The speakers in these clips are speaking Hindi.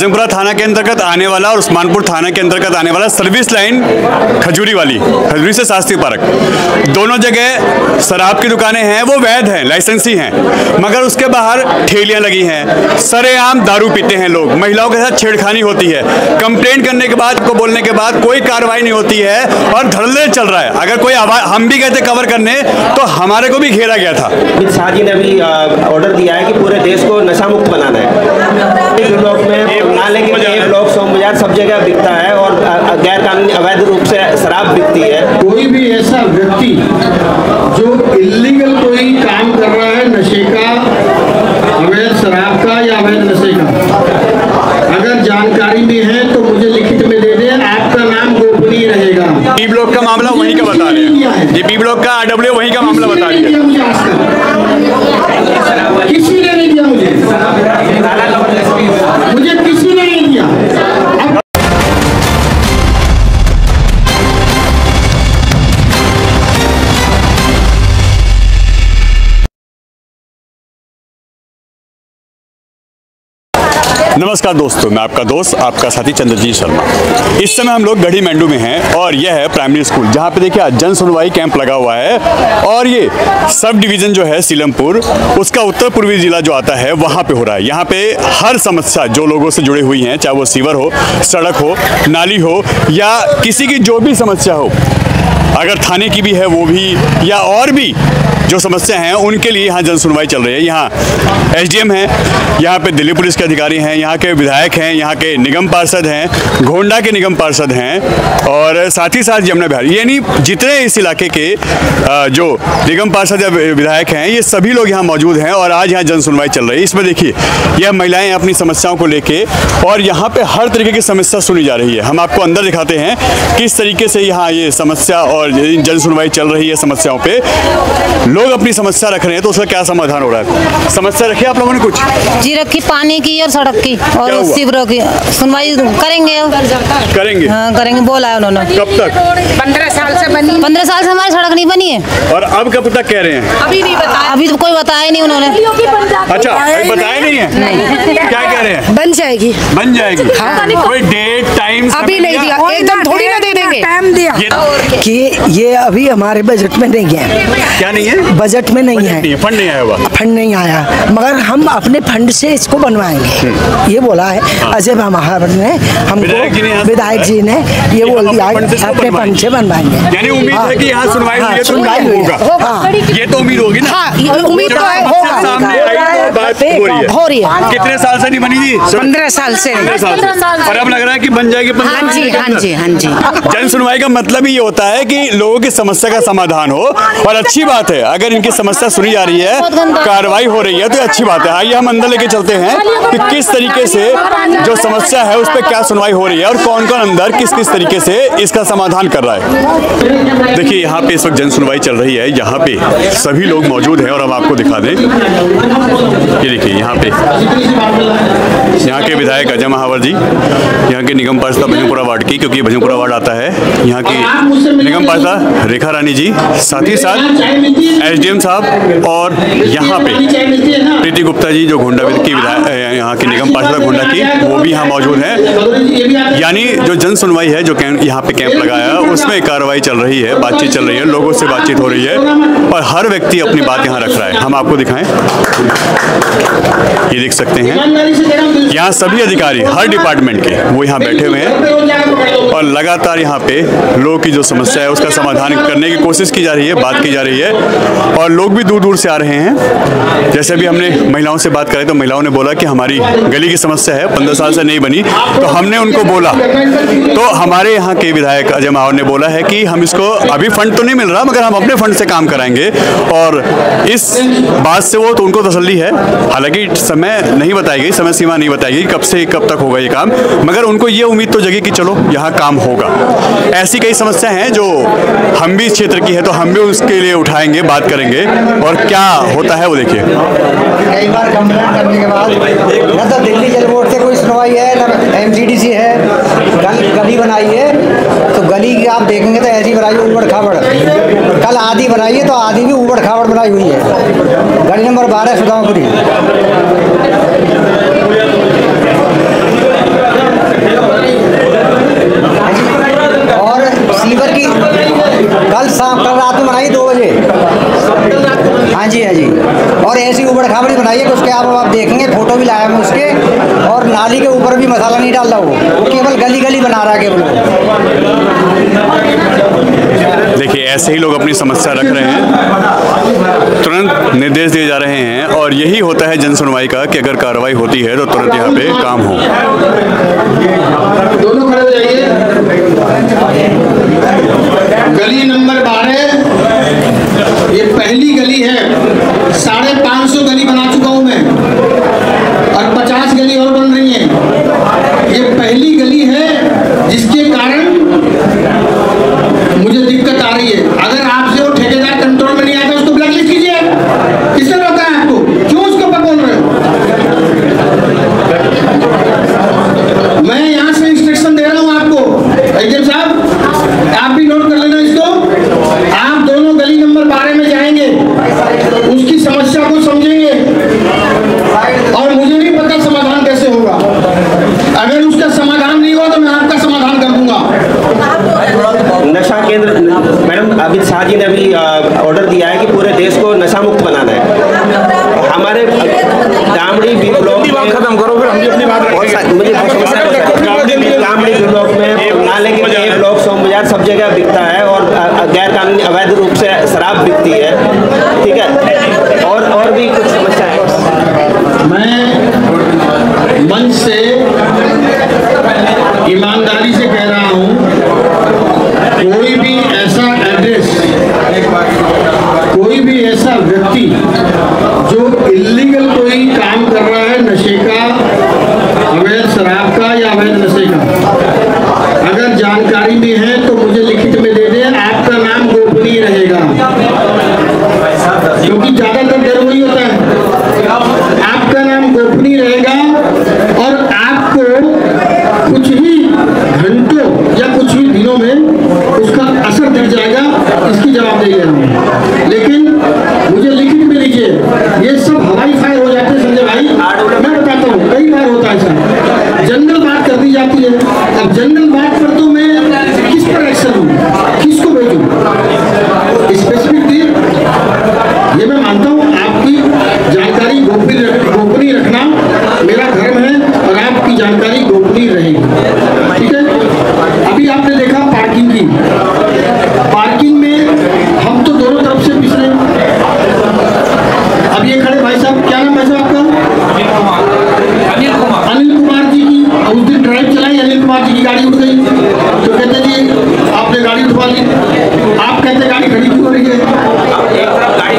भजनपुरा थाना के अंतर्गत आने वाला और उस्मानपुर थाना के अंतर्गत आने वाला सर्विस लाइन खजूरी वाली, खजूरी से शास्त्री पार्क, दोनों जगह शराब की दुकानें हैं, वो वैध हैं, लाइसेंसी हैं, मगर उसके बाहर ठेलियां लगी हैं, सरेआम दारू पीते हैं लोग, महिलाओं के साथ छेड़खानी होती है, कंप्लेंट करने के बाद, को बोलने के बाद कोई कार्रवाई नहीं होती है और धड़ल्ले चल रहा है। अगर कोई हम भी गए थे कवर करने तो हमारे को भी घेरा गया था। अमित शाह जी ने भी ऑर्डर दिया है कि पूरे देश को नशा मुक्त बनाना है। ब्लॉक में नाले के लिए ब्लॉक सोम बाजार सब जगह बिकता है और गैर कानूनी अवैध रूप से शराब बिकती है। कोई भी ऐसा व्यक्ति जो इलीगल कोई काम कर रहा है, नशे का, अवैध शराब का या अवैध नशे का, अगर जानकारी में है तो मुझे लिखित में दे दें, आपका नाम गोपनीय रहेगा। बी ब्लॉक का मामला वहीं का बता रहे हैं, ये बी ब्लॉक का आरडब्ल्यू वहीं का मामला बता रही है। किसी ने नहीं दिया मुझे किसी ने नहीं दिया। नमस्कार दोस्तों, मैं आपका दोस्त, आपका साथी चंद्रजीत शर्मा। इस समय हम लोग गढ़ी मेंढू में हैं और यह है प्राइमरी स्कूल, जहां पे देखिए जन सुनवाई कैंप लगा हुआ है और ये सब डिवीज़न जो है सीलमपुर, उसका उत्तर पूर्वी जिला जो आता है वहां पे हो रहा है। यहाँ पे हर समस्या जो लोगों से जुड़ी हुई हैं, चाहे वो सीवर हो, सड़क हो, नाली हो या किसी की जो भी समस्या हो, अगर थाने की भी है वो भी, या और भी जो समस्या हैं उनके लिए यहाँ जन सुनवाई चल रही है। यहाँ एसडीएम हैं, यहाँ पे दिल्ली पुलिस के अधिकारी हैं, यहाँ के विधायक हैं, यहाँ के निगम पार्षद हैं, घोंडा के निगम पार्षद हैं और साथ ही साथ यमुना बिहार, यानी जितने इस इलाके के जो निगम पार्षद या विधायक हैं, ये सभी लोग यहाँ मौजूद हैं और आज यहाँ जन सुनवाई चल रही है। इसमें देखिए यह महिलाएँ अपनी समस्याओं को लेके और यहाँ पर हर तरीके की समस्या सुनी जा रही है। हम आपको अंदर दिखाते हैं किस तरीके से यहाँ ये समस्या और जन सुनवाई चल रही है। समस्याओं पे लोग अपनी समस्या रख रहे हैं तो उसका क्या समाधान हो रहा है? समस्या रखी आप लोगों ने कुछ? जी रखी, पानी की और सड़क की और सीवरों की। सुनवाई करेंगे हाँ, करेंगे बोला है उन्होंने। कब तक? 15 साल से बनी। 15 साल से हमारी सड़क नहीं बनी है। और अब कब तक कह रहे हैं? अभी नहीं बताया, अभी तो कोई बताया नहीं उन्होंने। अच्छा, बताया नहीं है? नहीं। क्या कह रहे हैं? बन जाएगी। बन जाएगी। हाँ। कोई डेट टाइम अभी नहीं दिया, एकदम थोड़ी ना दे देंगे। टाइम दिया कि ये अभी हमारे बजट में नहीं है। क्या नहीं है? बजट में नहीं है, फंड नहीं आया हुआ। फंड नहीं आया, मगर हम अपने फंड से इसको बनवाएंगे, ये बोला है अजय महावर ने हमको, विधायक जी ने ये बोल दिया अपने फंड से बनवाएंगे। यानी उम्मीद है कि यहाँ सुनवाई होगा। ये तो उम्मीद होगी ना? उम्मीद तो है, सामने आई तो बात हो रही है। कितने साल से नहीं बनी थी? 15 साल से। 15 साल से। और अब लग रहा है कि बन जाएगी। हाँ जी, हाँ जी, हाँ जी। जन सुनवाई का मतलब ही ये होता है कि लोगों की समस्या का समाधान हो और अच्छी बात है अगर इनकी समस्या सुनी जा रही है, कार्रवाई हो रही है तो अच्छी बात है। आइए हम अंदर लेके चलते हैं कि किस तरीके से जो समस्या है उस पर क्या सुनवाई हो रही है और कौन कौन अंदर किस किस तरीके से इसका समाधान कर रहा है। देखिए यहाँ पे इस वक्त जन सुनवाई चल रही है, यहाँ पे सभी लोग मौजूद हैं और हम आपको दिखा दें। ये देखिए यहाँ पे यहाँ के विधायक अजय महावर जी, यहाँ के निगम पार्षद भजनपुरा वार्ड की, क्योंकि भजनपुरा वार्ड आता है, यहाँ की निगम पार्षद रेखा रानी जी, साथ ही साथ एसडीएम साहब और यहाँ पे प्रीति गुप्ता जी जो घोंडा की विधायक, यहाँ की निगम पार्षद घोंडा की, वो भी यहाँ मौजूद हैं। यानी जो जन सुनवाई है, जो यहाँ पे कैंप लगाया है, उसमें कार्रवाई चल रही है, बातचीत चल रही है, लोगों से बातचीत हो रही है और हर व्यक्ति अपनी बात यहाँ रख रहा है। हम आपको दिखाएं, ये देख सकते हैं यहाँ सभी अधिकारी हर डिपार्टमेंट के वो यहाँ बैठे हुए हैं और लगातार यहाँ पे लोगों की जो समस्या है उसका समाधान करने की कोशिश की जा रही है, बात की जा रही है और लोग भी दूर दूर से आ रहे हैं। जैसे अभी हमने महिलाओं से बात करी तो महिलाओं ने बोला कि हमारी गली की समस्या है, 15 साल से नहीं बनी, तो हमने उनको बोला, तो हमारे यहाँ के विधायक अजय महावर ने बोला है कि हम इसको अभी फंड तो नहीं मिल रहा मगर हम अपने फंड से काम कराएंगे और इस बात से वो तो उनको तसल्ली है। हालांकि समय नहीं बताई गई, समय सीमा नहीं बताई गई कब से कब तक होगा ये काम, मगर उनको ये उम्मीद तो जगी कि चलो यहाँ काम होगा। ऐसी कई समस्या हैं जो हम भी इस क्षेत्र की है तो हम भी उसके लिए उठाएंगे, बात करेंगे और क्या होता है वो देखिए। कई बार कंप्लेंट करने के बाद न तो दिल्ली जल बोर्ड से कोई सुनवाई है, न एमसीडीसी है, गली बनाई है तो गली की आप देखेंगे तो ऐसी बनाई है उबड़ खाबड़। कल आदि बनाई है तो आदि भी उबड़ खाबड़ बनाई हुई है। गली नंबर 12 सुदामापुरी। और नाली के ऊपर भी मसाला नहीं डाल रहा वो केवल गली गली बना रहा है केवल। देखिए ऐसे ही लोग अपनी समस्या रख रहे हैं, तुरंत निर्देश दिए जा रहे हैं और यही होता है जन सुनवाई का कि अगर कार्रवाई होती है तो तुरंत यहाँ पे काम हो। दोनों खड़े हो जाइए। गली नंबर 12 ये पहली गली है। 550 गली बना चुका हूं मैं और 50 गली और बन रही हैं। ये पहली गली है जिसके कारण मुझे दिक्कत आ रही है। अगर आपसे वो ठेकेदार कंट्रोल में नहीं आता उसको ब्लैक लिस्ट कीजिए। किसने रोका है आपको? क्यों उसको ऊपर बोल रहे हो? मैं यहाँ से इंस्ट्रक्शन दे रहा हूँ आपको। एचएम साहब आप भी नोट कर लेना इसको। आप दोनों गली नंबर 12 में जाएंगे, उसकी समस्या को समझेंगे और मुझे नहीं पता समाधान कैसे होगा। अगर उसका समाधान नहीं हुआ तो मैं आपका समाधान कर दूंगा। नशा केंद्र मैडम अमित शाह जी ने अभी ऑर्डर दिया है कि पूरे देश को नशा मुक्त बनाना है। हमारे दामड़ी ब्लॉक खत्म करो फिर हम भी अपनी बात रखेंगे। मुझे दामड़ी ब्लॉक में नाले के लिए ब्लॉक सोम बाजार सब जगह बिकता है और गैर कानूनी अवैध रूप से शराब बिकती है। ठीक है, और भी कुछ समस्या है। मैं मंच से ईमानदारी से कह रहा हूं, कोई भी ऐसा एड्रेस, कोई भी ऐसा व्यक्ति जो इल्लीगल कोई काम कर रहा है नशे का, अवैध शराब का या अवैध नशे का, अगर जानकारी में है तो मुझे लिखित में दे दें। आपका नाम गोपनीय रहेगा क्योंकि ज्यादातर डर वही होता है। आपका नाम गोपनीय रहेगा और आपको कुछ ही घंटों या कुछ ही दिनों में उसका असर दिख जाएगा। इसकी जवाबदेही ले रहा हूं, लेकिन मुझे लिखित में लीजिए। ये सब हवाई फायर हो जाते हैं संजय भाई, मैं बताता हूँ कई बार होता है ऐसा। जनरल बात कर दी जाती है। अब जनरल बात पर तो मैं किस पर एक्शन लूँ, किसको भेजूँ? स्पेसिफिक दी ये मैं मानता हूँ। आपकी जानकारी गोपनीय रखना मेरा धर्म है और आपकी जानकारी गोपनीय रहेगी। ठीक है। अभी आपने देखा पार्किंग की, पार्किंग में हम तो दोनों तरफ से पिछले। अब ये खड़े भाई साहब, क्या नाम है साहब आपका? अनिल कुमार जी की उस दिन ड्राइव चलाई, अनिल कुमार जी की गाड़ी उठ गई तो कहते जी आपने गाड़ी उठवा ली। आप कहते गाड़ी खड़ी क्यों हो रही है?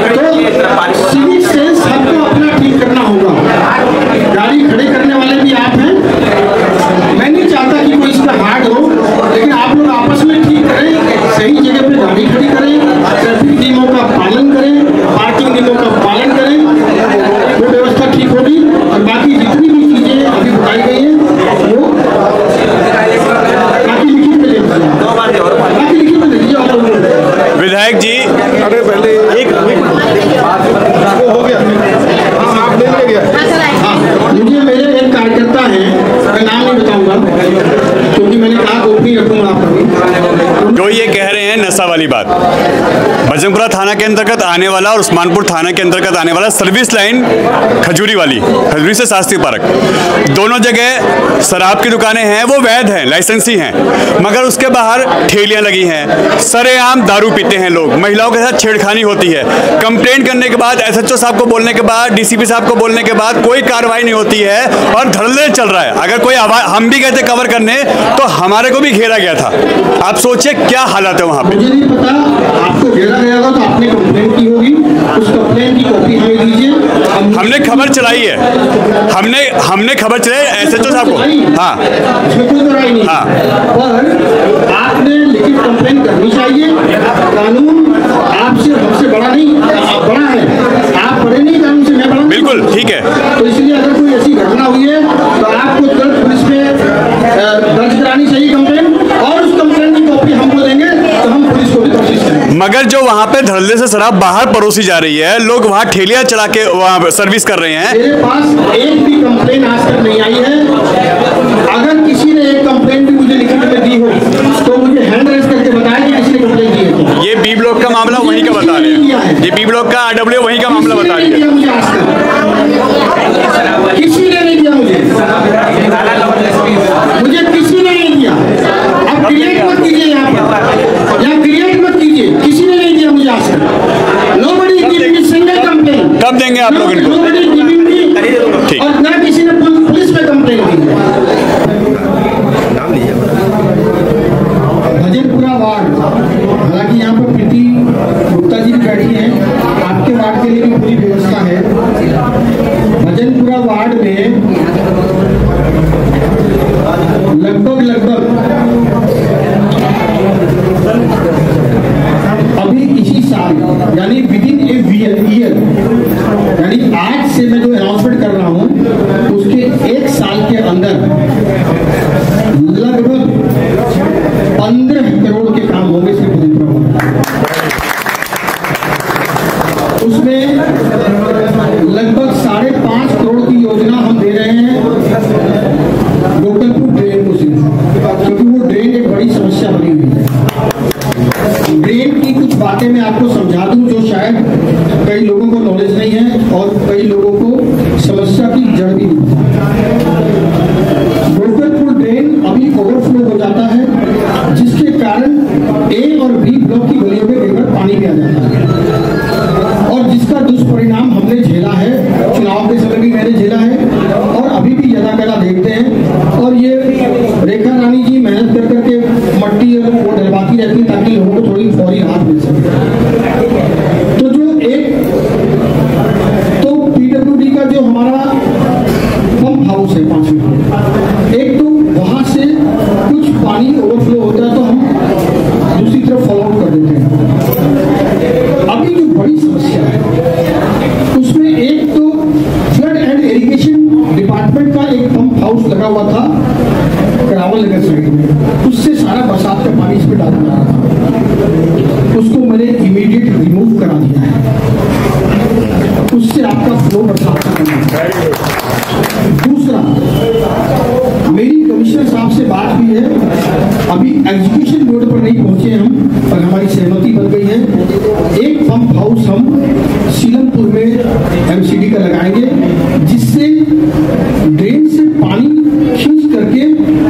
तो सिविक सेंस सबको अपना ठीक करना होगा। गाड़ी खड़े करने वाले भी आप हैं। मैं नहीं चाहता कि कोई इसका हार्ड हो, लेकिन आप लोग आपस में ठीक करें, सही जगह पे गाड़ी खड़ी करें, ट्रैफिक नियमों का पालन करें, पार्किंग नियमों का पालन करें, वो व्यवस्था ठीक होगी। और बाकी जितनी भी चीजें अभी बताई गई हैं वो बाकी लिखित में ले लीजिए। विधायक जी, अरे पहले एक हो गया। हाँ, मुझे मेरे एक कार्यकर्ता हैं, मैं नाम नहीं बताऊंगा क्योंकि मैंने कहा गोपनीय रखूंगा आपका। जो ये कह रहे हैं नशा वाली बात, बजरंगपुरा थाना के अंतर्गत आने वाला और उस्मानपुर थाना के अंतर्गत आने वाला सर्विस लाइन खजूरी वाली, खजूरी से शास्त्री पार्क, दोनों जगह शराब की दुकानें हैं, वो वैध हैं, लाइसेंसी हैं, मगर उसके बाहर ठेलियां लगी हैं, सरेआम दारू पीते हैं लोग, महिलाओं के साथ छेड़खानी होती है। कंप्लेंट करने के बाद, एसएचओ साहब को बोलने के बाद, डीसीपी साहब को बोलने के बाद कोई कार्रवाई नहीं होती है और धड़ल्ले चल रहा है। अगर कोई हम भी गए थे कवर करने तो हमारे को भी घेरा गया था। आप सोचिए क्या हालत है वहाँ पे। मुझे नहीं पता, आपको घेरा गया होगा तो आपने कंप्लेंट की होगी, उस कंप्लेंट की कॉपी हमें दीजिए। हमने खबर चलाई है, हमने खबर चलाई एसएचओ साहब को। हाँ, इसमें कोई बुराई नहीं। हाँ, पर आपने लिखित कंप्लेंट करनी चाहिए। कानून आपसे हमसे बड़ा नहीं, आप बड़ा है, आप बड़े नहीं कानून से, मैं बड़ा। बिल्कुल ठीक है। तो इसलिए अगर कोई ऐसी घटना हुई है तो आपको तुरंत पुलिस में दर्ज करानी चाहिए कंप्लेंट, और उस कंप्लेंट की कॉपी हमको देंगे तो हम पुलिस को भी कोशिश करेंगे। मगर जो वहाँ पे धड़ल्ले से शराब बाहर परोसी जा रही है, लोग वहाँ ठेलियां चला के वहाँ सर्विस कर रहे हैं। मेरे पास एक भी कंप्लेंट आज तक नहीं आई है। अगर किसी ने एक कंप्लेंट भी मुझे लिखित में दी हो तो मुझे हैंड रेज करके बताया कि किसी ने कंप्लेंट दी है। ये बी ब्लॉक का मामला वहीं का बता रहे हैं, ये बी ब्लॉक का आरडब्ल्यू वहीं का मामला बता रही है। किसी ने नहीं दिया मुझे। कब देंगे आप लोग इनको? ठीक। और ना किसी ने पुलिस में कंप्लेंट की है। भजनपुरा वार्ड, हालांकि यहाँ पर प्रीति गुप्ता जी बैठी हैं, आपके वार्ड के लिए भी पूरी व्यवस्था है। भजनपुरा वार्ड में लगभग अभी इसी साल यानी विदिन ए ईयर, यानी आज से मैं जो अनाउंसमेंट कर रहा हूं उसके एक साल के अंदर लगभग 15 करोड़ के काम होंगे सिर्फ उसमें लगभग 5.5 करोड़ की योजना हम दे रहे हैं गोकलपुर ड्रेन को सिर्फ, क्योंकि वो ड्रेन एक बड़ी समस्या बनी हुई है। ड्रेन की कुछ बातें मैं आपको समझा दूं जो शायद कई लोगों को नॉलेज नहीं है और कई लोगों को समस्या की जड़ भी नहीं है। गोकलपुर ड्रेन अभी ओवरफ्लो हो जाता है, जिसके कारण ए और बी ब्लॉक की गलियों में बेघर पानी भी आ जाता है और जिसका दुष्परिणाम हमने झेला है, चुनाव के समय भी मैंने झेला है और अभी भी यदा कदा देखते हैं। और ये रेखा रानी जी मेहनत कर करके मट्टी और वो डलवाती रहती है ताकि लोगों को थोड़ी फौरी राहत मिल सके। तो जो एक तो पीडब्ल्यूडी का जो हमारा पंप हाउस है 5 फीट, एक तो वहां से कुछ पानी ओवरफ्लो होता है तो हम दूसरी तरफ फॉलो आउट कर देते हैं। अभी जो बड़ी समस्या है उसमें एक तो फ्लड एंड इरिगेशन डिपार्टमेंट का एक पंप हाउस लगा हुआ था करावल नगर साइड में, उससे सारा बरसात का पानी इस पे डाला जा रहा था। उसको मैंने इमीडिएट रिमूव करा दिया है, उससे आपका फ्लो बरसात का कम। दूसरा, मेरी कमिश्नर साहब से बात हुई है, अभी एग्जीक्यूशन बोर्ड पर नहीं पहुंचे हम, पर हमारी सहमति बन गई है। एक पंप हाउस हम सीलमपुर में एमसीडी का लगाएंगे, जिससे ड्रेन से पानी खींच करके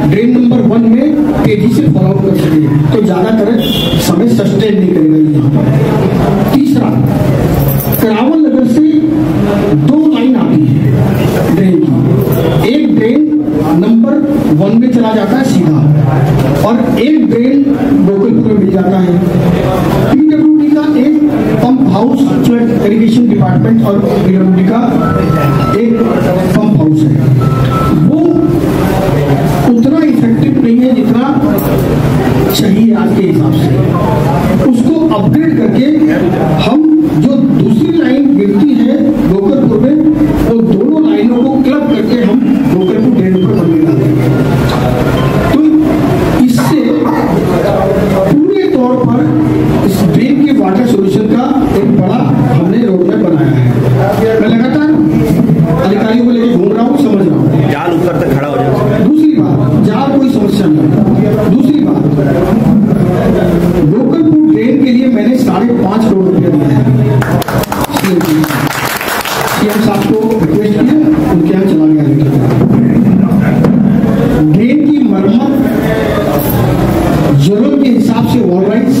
ड्रेन नंबर 1 में तेजी से फॉलो कर सके, तो ज्यादातर समय सस्टेन नहीं करेगा यहाँ पर। तीसरा, करावल नगर से 2 लाइन आती है ड्रेन की, एक ड्रेन नंबर 1 में चला जाता है सीधा और एक ड्रेन गोकलपुर में मिल जाता है। पीडब्ल्यूडी का एक pump house, flood irrigation department और पीडब्ल्यूडी का एक पंप हाउस है, वो उतना इफेक्टिव नहीं है जितना चाहिए आज के हिसाब से। उसको अपग्रेड करके हम जो दूसरी लाइन गिरती है गोकलपुर में, वो दोनों लाइनों को क्लब करके हम गोकलपुर ड्रेन पर बनने डालेंगे। तो इससे पूरे तौर पर इस ड्रेन के वाटर सोल्यूशन का एक बड़ा हमने रोड मैप बनाया है। मैं लगातार अधिकारियों को लेकर घूम रहा हूँ, समझ रहा हूँ। जाल ऊपर तक खड़ा हो जाए। दूसरी बात, जाल कोई समस्या नहीं। दूसरी बात, गोकलपुर ड्रेन के लिए मैंने 5.5 करोड़ रुपया दिया है। सीएम साहब को रिक्वेस्ट किया, उनके यहाँ चला गया। ड्रेन की मरम्मत जरूरत के हिसाब से वॉल राइट्स,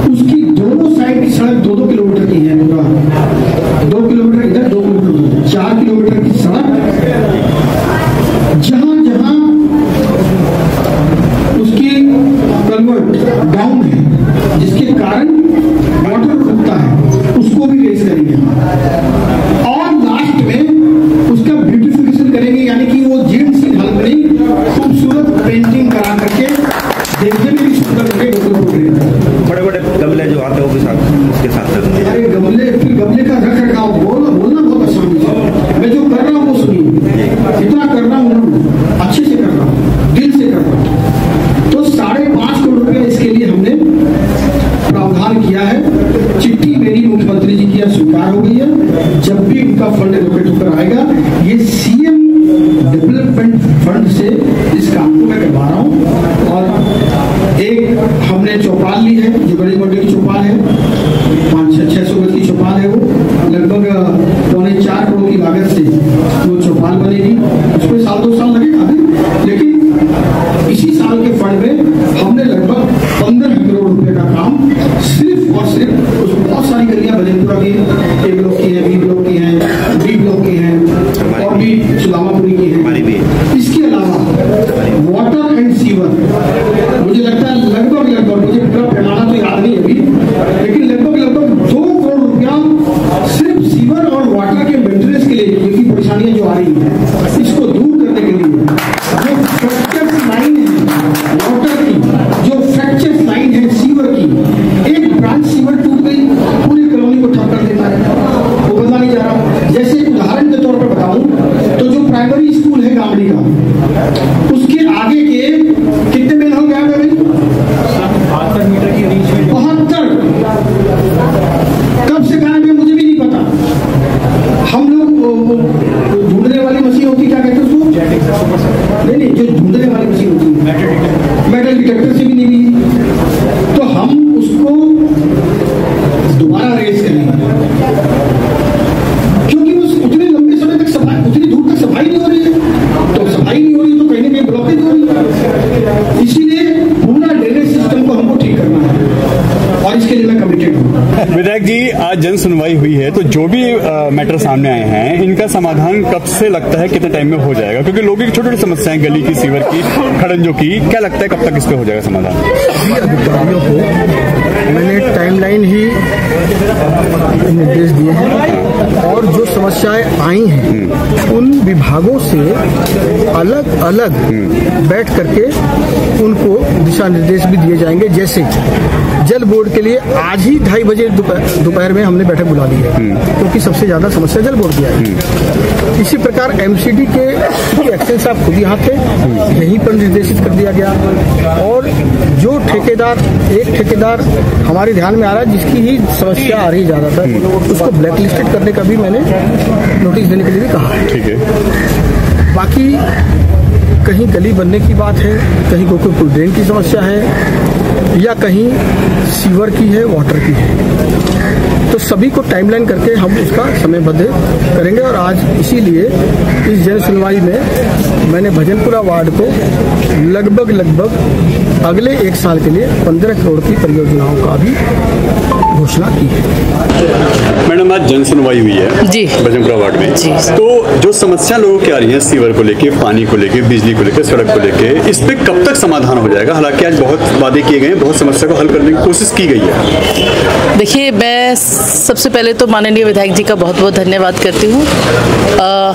उसकी दोनों साइड की सड़क 2-2 किलोमीटर की है, पूरा 2 किलोमीटर इधर 2 किलोमीटर उधर, 4 किलोमीटर की सड़क। जहां जहां उसकी कलवर्ट डाउन है, जिसके कारण वाटर रुकता है, उसको भी रेस करेंगे और लास्ट में उसका ब्यूटिफिकेशन करेंगे, यानी कि वो जीर्ण सी ढल नहीं, खूबसूरत पेंटिंग करा करके देखने में भी सुंदर लगे। बड़े बड़े गमले जो आते हैं वो भी साथ उसके साथ करते हैं। अरे गमले, फिर गमले का रख रखाव बोलना बहुत आसान है। मैं जो कर रहा हूँ वो सुनिए, इतना कर रहा हूँ, अच्छे से कर रहा हूँ, दिल से कर रहा हूँ। तो 5.5 करोड़ रुपया इसके लिए हमने प्रावधान किया उसके आगे के कितने मेन होल गैप है भाई? 72 मीटर की रीच में 72 कब से गायब है मुझे भी नहीं पता। हम लोग ढूंढने वाली मशीन होती क्या कहते हैं उसको? नहीं, जो ढूंढने वाली मशीन होती है मेटल डिटेक्टर से भी नहीं मिली, तो हम उसको दोबारा रेज करेंगे, क्योंकि वो उतने लंबे समय तक सफाई, उतनी दूर तक सफाई नहीं हो रही है, तो सफाई नहीं हो रही तो कहीं ना कहीं ब्लॉकेज हो रही है। इसीलिए पूरा ड्रेनेज सिस्टम को हमको ठीक करना है और इसके लिए मैं कमिटेड हूँ। विधायक जी, आज जन सुनवाई हुई है, तो जो भी मैटर सामने आए हैं इनका समाधान कब से लगता है, कितने टाइम में हो जाएगा? क्योंकि लोगों की छोटी छोटी समस्याएं, गली की, सीवर की, खड़ंजों की, क्या लगता है कब तक इस पे हो जाएगा समाधान? अधिकारियों को मैंने टाइमलाइन ही निर्देश दिए हैं और जो समस्याएं आई हैं उन विभागों से अलग अलग बैठ करके उनको दिशा निर्देश भी दिए जाएंगे। जैसे जल बोर्ड के लिए आज ही 2:30 बजे दोपहर में हमने बैठक बुला ली है, क्योंकि सबसे ज्यादा समस्या जल बोर्ड की आई। इसी प्रकार एमसीडी के एक्शन साहब खुद यहाँ थे, यहीं पर निर्देशित कर दिया गया। और जो एक ठेकेदार हमारे ध्यान में आ रहा है जिसकी ही समस्या आ रही ज्यादातर, उसको ब्लैक लिस्टेड करने का भी मैंने नोटिस देने के लिए भी कहा है। ठीक है। बाकी कहीं गली बनने की बात है, कहीं कोई ड्रेन की समस्या है, या कहीं सीवर की है, वाटर की है, तो सभी को टाइमलाइन करके हम उसका समयबद्ध करेंगे। और आज इसीलिए इस जन सुनवाई में मैंने भजनपुरा वार्ड को लगभग अगले 1 साल के लिए 15 करोड़ की परियोजनाओं का भी घोषणा की है। मैडम, आज जन सुनवाई हुई है जी भजनपुरा वार्ड में जी। तो जो समस्या लोगों की आ रही है, सीवर को लेके, पानी को लेके, बिजली को लेके, सड़क को लेके, इस पे कब तक समाधान हो जाएगा? हालांकि आज बहुत वादे किए गए, बहुत समस्या को हल करने की कोशिश की गई है। देखिए, मैं सबसे पहले तो माननीय विधायक जी का बहुत बहुत धन्यवाद करती हूँ।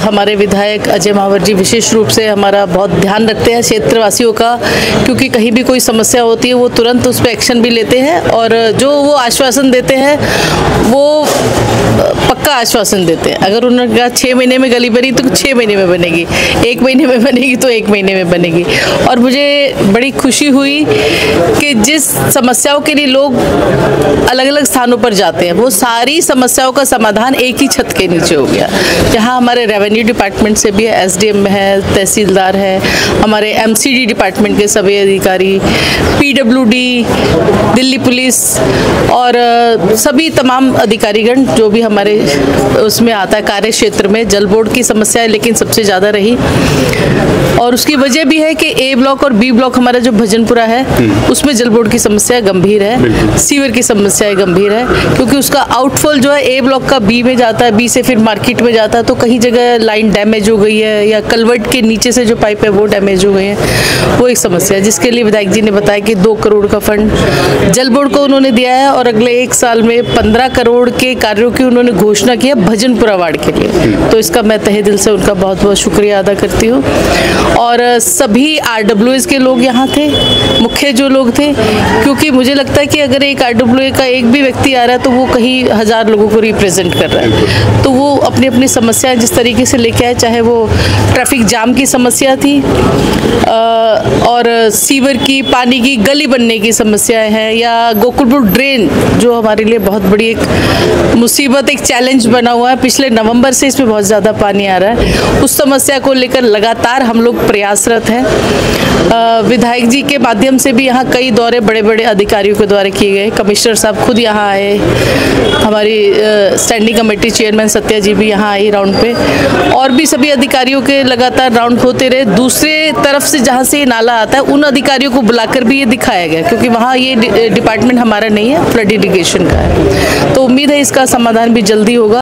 हमारे विधायक अजय महावर जी विशेष रूप से हमारा बहुत ध्यान रखते हैं क्षेत्रवासियों का, क्योंकि कहीं भी कोई समस्या होती है वो तुरंत उस पर एक्शन भी लेते हैं और जो वो आश्वासन देते हैं वो पक्का आश्वासन देते हैं। अगर उन्होंने कहा 6 महीने में गली बनी तो 6 महीने में बनेगी, 1 महीने में बनेगी तो 1 महीने में बनेगी। और मुझे बड़ी खुशी हुई कि जिस समस्याओं के लिए लोग अलग अलग स्थानों पर जाते हैं, वो सारी समस्याओं का समाधान एक ही छत के नीचे हो गया। जहाँ हमारे रेवेन्यू डिपार्टमेंट से भी है, SDM है, तहसीलदार है, हमारे MCD डिपार्टमेंट के सभी अधिकारी, PWD, दिल्ली पुलिस और सभी तमाम अधिकारीगण जो भी हमारे उसमें आता है कार्य क्षेत्र में। जल बोर्ड की समस्या है लेकिन सबसे ज़्यादा रही, और उसकी वजह भी है कि A ब्लॉक और B ब्लॉक हमारा जो भजनपुरा है उसमें जल बोर्ड की समस्या गंभीर है, सीवर की समस्या गंभीर है, क्योंकि उसका आउटफॉल जो है A ब्लॉक का B में जाता है, B से फिर मार्केट में जाता है, तो कहीं जगह लाइन डैमेज हो गई है या कलवर्ट के नीचे से जो पाइप है वो डैमेज हो गई है, वो एक समस्या है, जिसके लिए विधायक जी ने बताया कि 2 करोड़ का फंड जल बोर्ड को उन्होंने दिया है और अगले 1 साल में 15 करोड़ के कार्यों की उन्होंने घोषणा की है भजनपुरा वार्ड के लिए। तो इसका मैं तहे दिल से उनका बहुत बहुत शुक्रिया अदा करती हूँ। और सभी RWA के लोग यहाँ थे, मुख्य जो लोग थे, क्योंकि मुझे लगता है कि अगर एक RWA का एक भी व्यक्ति आ रहा है तो वो कहीं 1000 लोगों को रिप्रेजेंट कर रहा है। तो वो अपनी अपनी समस्याएं जिस तरीके से लेके आए, चाहे वो ट्रैफिक जाम की समस्या थी और सीवर की, पानी की, गली बनने की समस्याएं हैं, या गोकुलपुर ड्रेन जो हमारे लिए बहुत बड़ी एक मुसीबत, एक चैलेंज बना हुआ है। पिछले नवंबर से इसमें बहुत ज़्यादा पानी आ रहा है, उस समस्या को लेकर लगातार हम लोग प्रयासरत हैं। विधायक जी के माध्यम से भी यहाँ कई दौरे बड़े बड़े अधिकारियों के द्वारा किए गए, कमिश्नर साहब खुद यहाँ आए, हमारी स्टैंडिंग कमेटी चेयरमैन सत्या जी भी यहाँ आई राउंड पे, और भी सभी अधिकारियों के लगातार राउंड होते रहे। दूसरे तरफ से जहाँ से ये नाला आता है उन अधिकारियों को बुलाकर भी ये दिखाया गया, क्योंकि वहाँ ये डिपार्टमेंट हमारा नहीं है, फ्लड इरिगेशन का है। तो उम्मीद है इसका समाधान भी जल्दी होगा।